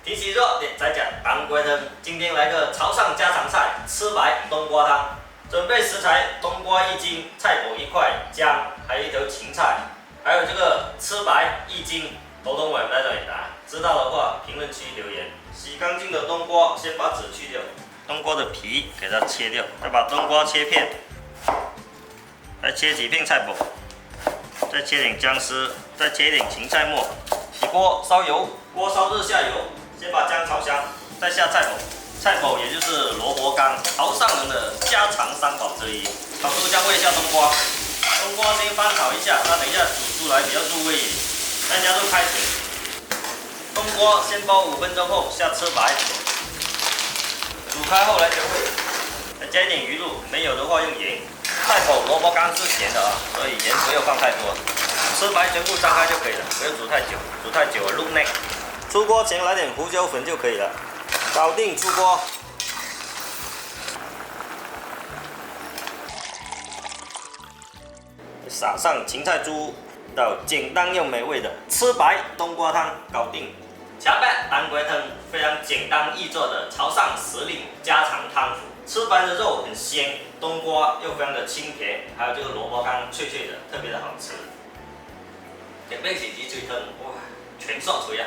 提起热点再讲当归汤，今天来个潮汕家常菜吃白冬瓜汤。准备食材：冬瓜1斤，菜脯1块，姜，还有一条芹菜，还有这个吃白1斤。头痛我也不在这里答，知道的话评论区留言。洗干净的冬瓜，先把籽去掉，冬瓜的皮给它切掉，再把冬瓜切片，再切几片菜脯，再切点姜丝，再切一点芹菜末。起锅烧油，锅烧热下油，先把姜炒香，再下菜脯。菜脯也就是萝卜干，潮汕人的家常三宝之一。炒出香味下冬瓜，冬瓜先翻炒一下，它等一下煮出来比较入味一点。再加入开水，冬瓜先煲5分钟后下吃白，煮开后来调味，再加一点鱼露，没有的话用盐。菜脯、萝卜干是咸的啊，所以盐不要放太多。吃白全部张开就可以了，不要煮太久，煮太久了入内。出锅前来点胡椒粉就可以了。搞定，出锅。撒上芹菜珠，一道简单又美味的吃白冬瓜汤搞定。强拌当归汤，非常简单易做的潮汕时令家常汤。吃白的肉很鲜，冬瓜又非常的清甜，还有这个萝卜干脆脆的，特别的好吃。准备起鸡脆汤，哇，全爽出呀！